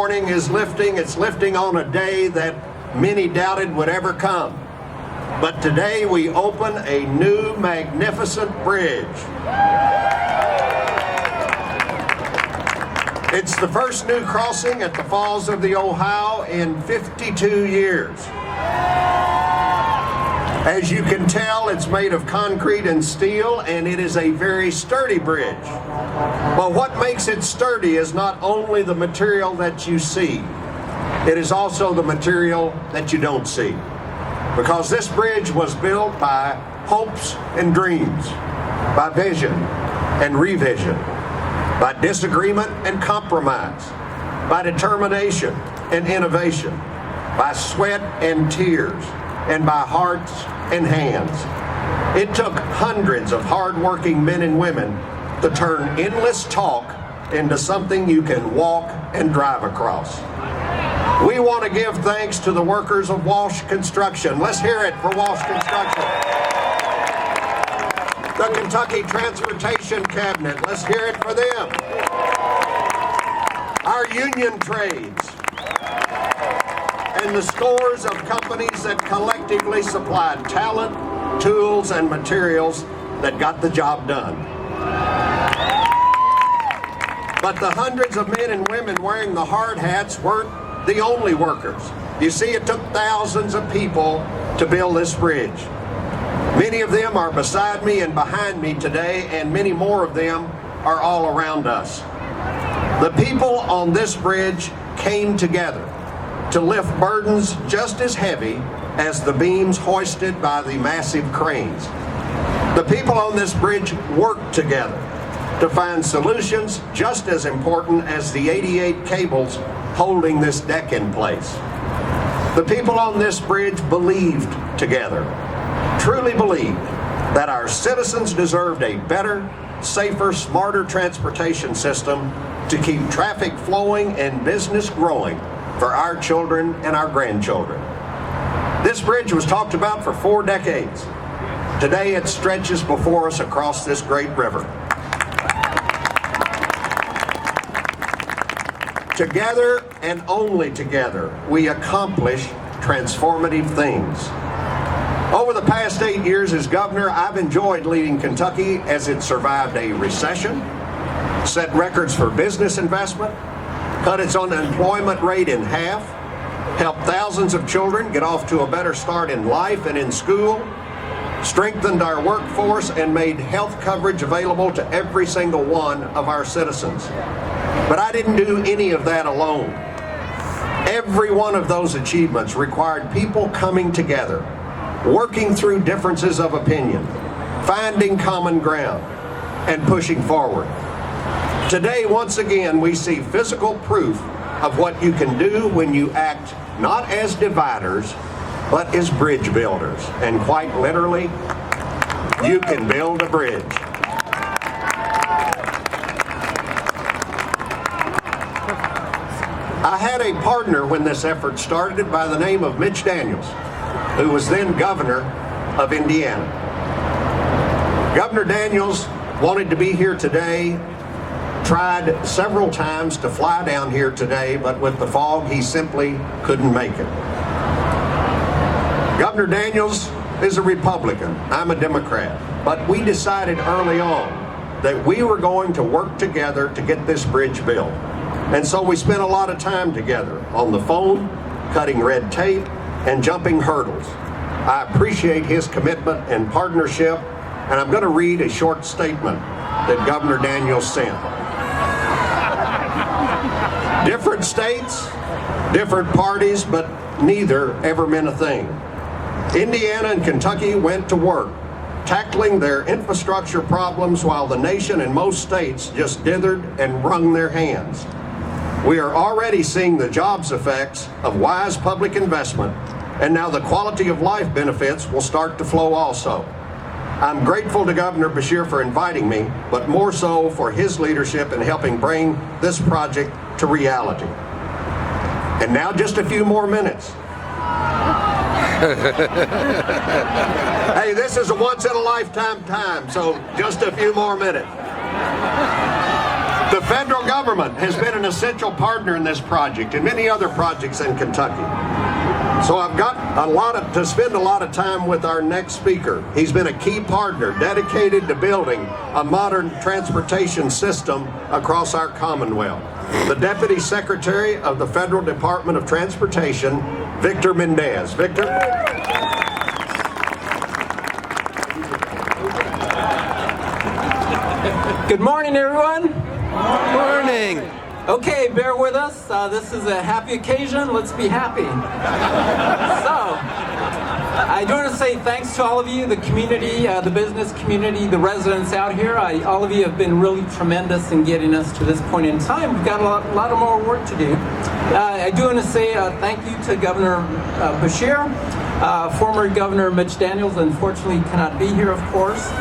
morning is lifting. It's lifting on a day that many doubted would ever come. But today we open a new magnificent bridge. It's the first new crossing at the Falls of the Ohio in 52 years. As you can tell, it's made of concrete and steel, and it is a very sturdy bridge. But what makes it sturdy is not only the material that you see, it is also the material that you don't see. Because this bridge was built by hopes and dreams, by vision and revision, by disagreement and compromise, by determination and innovation, by sweat and tears, and by hearts and hands. It took hundreds of hard-working men and women to turn endless talk into something you can walk and drive across. We want to give thanks to the workers of Walsh Construction. Let's hear it for Walsh Construction. The Kentucky Transportation Cabinet, let's hear it for them. Our union trades, and the scores of companies that collectively supplied talent, tools, and materials that got the job done. But the hundreds of men and women wearing the hard hats weren't the only workers. You see, it took thousands of people to build this bridge. Many of them are beside me and behind me today, and many more of them are all around us. The people on this bridge came together to lift burdens just as heavy as the beams hoisted by the massive cranes. The people on this bridge worked together to find solutions just as important as the 88 cables holding this deck in place. The people on this bridge believed together, truly believed, that our citizens deserved a better, safer, smarter transportation system to keep traffic flowing and business growing for our children and our grandchildren. This bridge was talked about for 4 decades. Today it stretches before us across this great river. Together and only together, we accomplish transformative things. Over the past 8 years as governor, I've enjoyed leading Kentucky as it survived a recession, set records for business investment, cut its unemployment rate in half, helped thousands of children get off to a better start in life and in school, strengthened our workforce, and made health coverage available to every single one of our citizens. But I didn't do any of that alone. Every one of those achievements required people coming together, working through differences of opinion, finding common ground, and pushing forward. Today, once again, we see physical proof of what you can do when you act not as dividers, but as bridge builders. And quite literally, you can build a bridge. I had a partner when this effort started by the name of Mitch Daniels, who was then governor of Indiana. Governor Daniels wanted to be here today, tried several times to fly down here today, but with the fog, he simply couldn't make it. Governor Daniels is a Republican. I'm a Democrat. But we decided early on that we were going to work together to get this bridge built. And so we spent a lot of time together on the phone, cutting red tape, and jumping hurdles. I appreciate his commitment and partnership, and I'm going to read a short statement that Governor Daniels sent. Different states, different parties, but neither ever meant a thing. Indiana and Kentucky went to work, tackling their infrastructure problems while the nation and most states just dithered and wrung their hands. We are already seeing the jobs effects of wise public investment, and now the quality of life benefits will start to flow also. I'm grateful to Governor Beshear for inviting me, but more so for his leadership in helping bring this project to reality. And now just a few more minutes. Hey, this is a once-in-a-lifetime time, so just a few more minutes. The federal government has been an essential partner in this project and many other projects in Kentucky. So I've got to spend a lot of time with our next speaker. He's been a key partner dedicated to building a modern transportation system across our Commonwealth. The Deputy Secretary of the Federal Department of Transportation, Victor Mendez. Victor? Good morning, everyone. Good morning. Okay, bear with us. This is a happy occasion. Let's be happy. So, I do want to say thanks to all of you, the community, the business community, the residents out here. All of you have been really tremendous in getting us to this point in time. We've got a lot of more work to do. I do want to say thank you to Governor Beshear. Former Governor Mitch Daniels unfortunately cannot be here, of course.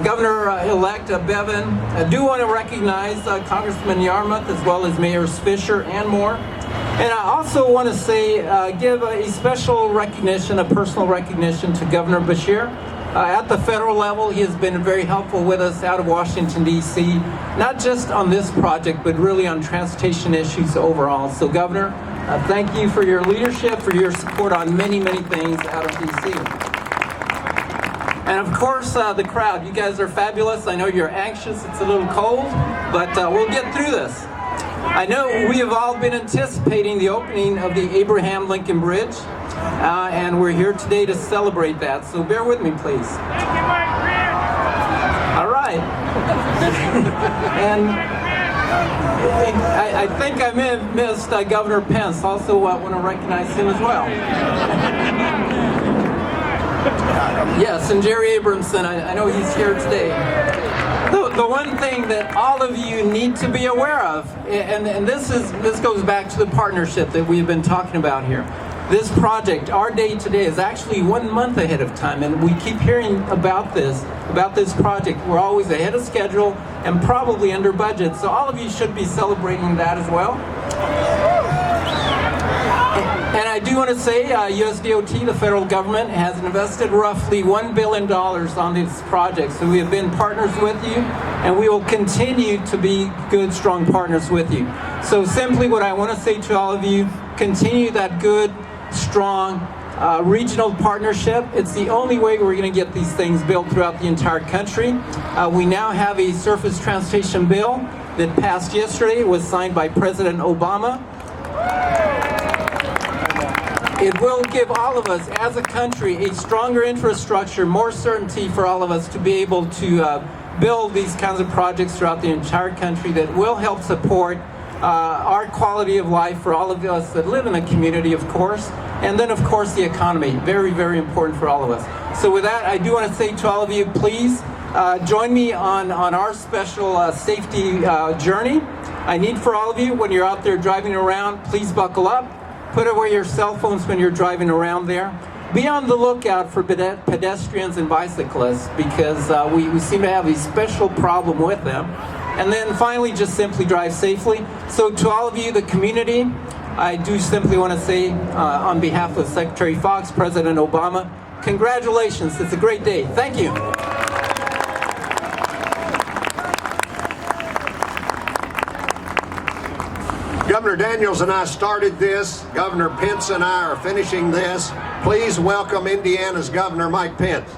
Governor-elect Bevin. I do want to recognize Congressman Yarmouth as well as Mayors Fisher and more. And I also want to say, give a special recognition, a personal recognition to Governor Beshear. At the federal level, he has been very helpful with us out of Washington, D.C., not just on this project, but really on transportation issues overall. So, Governor, thank you for your leadership, for your support on many, many things out of D.C. And of course, the crowd. You guys are fabulous. I know you're anxious. It's a little cold, but we'll get through this. I know we have all been anticipating the opening of the Abraham Lincoln Bridge, and we're here today to celebrate that. So bear with me, please. All right. And I think I may have missed Governor Pence. Also want to recognize him as well. Yes, and Jerry Abramson, I know he's here today. The one thing that all of you need to be aware of, and this goes back to the partnership that we've been talking about here. This project, our day today, is actually 1 month ahead of time, and we keep hearing about this project. We're always ahead of schedule and probably under budget, so all of you should be celebrating that as well. And I do want to say USDOT, the federal government, has invested roughly $1 billion on this project. So we have been partners with you, and we will continue to be good, strong partners with you. So simply what I want to say to all of you, continue that good, strong regional partnership. It's the only way we're going to get these things built throughout the entire country. We now have a surface transportation bill that passed yesterday. It was signed by President Obama. It will give all of us as a country a stronger infrastructure, more certainty for all of us to be able to build these kinds of projects throughout the entire country that will help support our quality of life for all of us that live in a community, of course, and then, of course, the economy. Very, very important for all of us. So with that, I do want to say to all of you, please join me on our special safety journey. I need for all of you, when you're out there driving around, please buckle up. Put away your cell phones when you're driving around there. Be on the lookout for pedestrians and bicyclists because we seem to have a special problem with them. And then finally, just simply drive safely. So to all of you, the community, I do simply want to say on behalf of Secretary Fox, President Obama, congratulations. It's a great day. Thank you. Governor Daniels and I started this. Governor Pence and I are finishing this. Please welcome Indiana's Governor Mike Pence.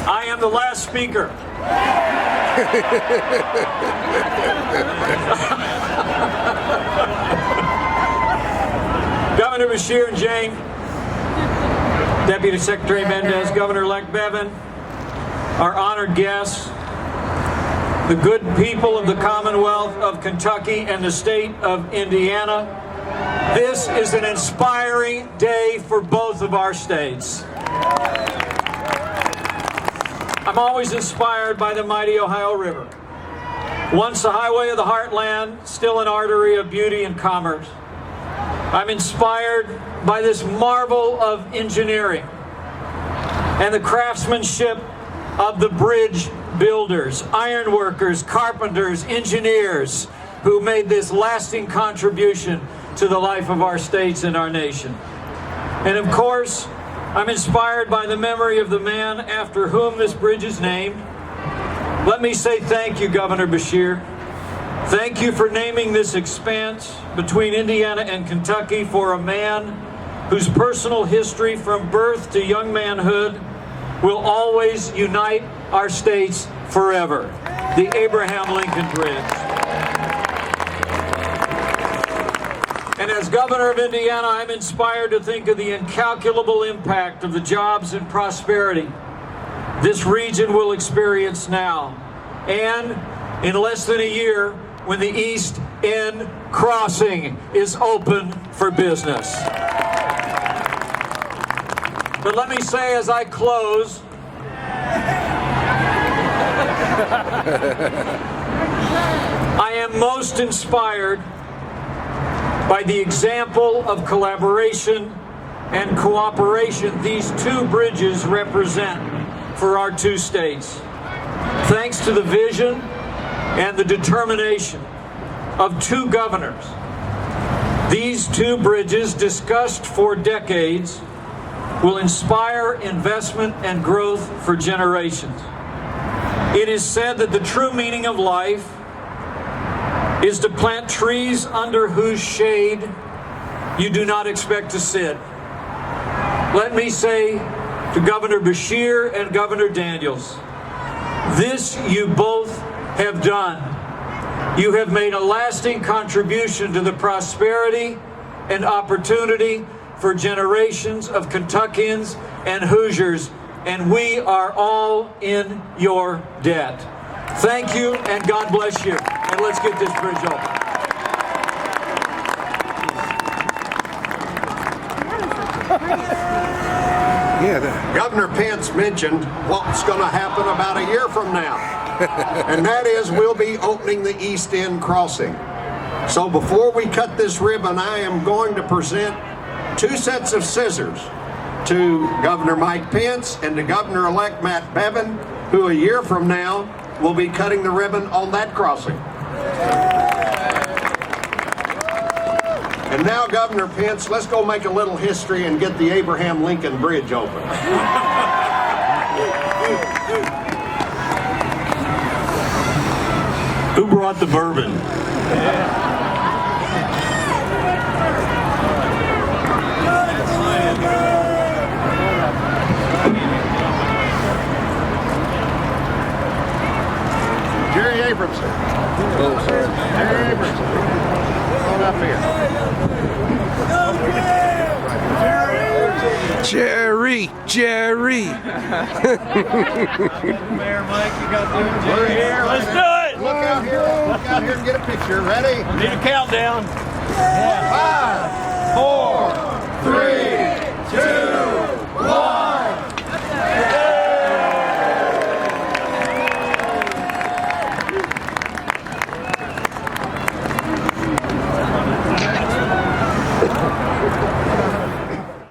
I am the last speaker. Governor Beshear and Jane, Deputy Secretary Mendez, Governor-elect Bevin, our honored guests, the good people of the Commonwealth of Kentucky and the state of Indiana. This is an inspiring day for both of our states. I'm always inspired by the mighty Ohio River. Once the highway of the heartland, still an artery of beauty and commerce. I'm inspired by this marvel of engineering and the craftsmanship of the bridge builders, ironworkers, carpenters, engineers who made this lasting contribution to the life of our states and our nation. And of course, I'm inspired by the memory of the man after whom this bridge is named. Let me say thank you, Governor Beshear. Thank you for naming this expanse between Indiana and Kentucky for a man whose personal history from birth to young manhood will always unite our states forever, the Abraham Lincoln Bridge. And as governor of Indiana, I'm inspired to think of the incalculable impact of the jobs and prosperity this region will experience now, and in less than a year, when the East End Crossing is open for business. But let me say as I close, I am most inspired by the example of collaboration and cooperation these two bridges represent for our two states. Thanks to the vision and the determination of two governors, these two bridges, discussed for decades, will inspire investment and growth for generations. It is said that the true meaning of life is to plant trees under whose shade you do not expect to sit. Let me say to Governor Beshear and Governor Daniels, this you both have done. You have made a lasting contribution to the prosperity and opportunity for generations of Kentuckians and Hoosiers, and we are all in your debt. Thank you, and God bless you. And let's get this bridge open. Governor Pence mentioned what's going to happen about a year from now, and that is we'll be opening the East End Crossing. So before we cut this ribbon, I am going to present two sets of scissors to Governor Mike Pence and to Governor-elect Matt Bevin, who a year from now will be cutting the ribbon on that crossing. And now, Governor Pence, let's go make a little history and get the Abraham Lincoln Bridge open. Who brought the bourbon? Jerry Abramson. Jerry Abramson. Come on up here. Jerry. Mayor Mike, you got to do it. We're here. Let's do it. Look out here and get a picture. Ready? Need a countdown. 5, 4, 3, 2,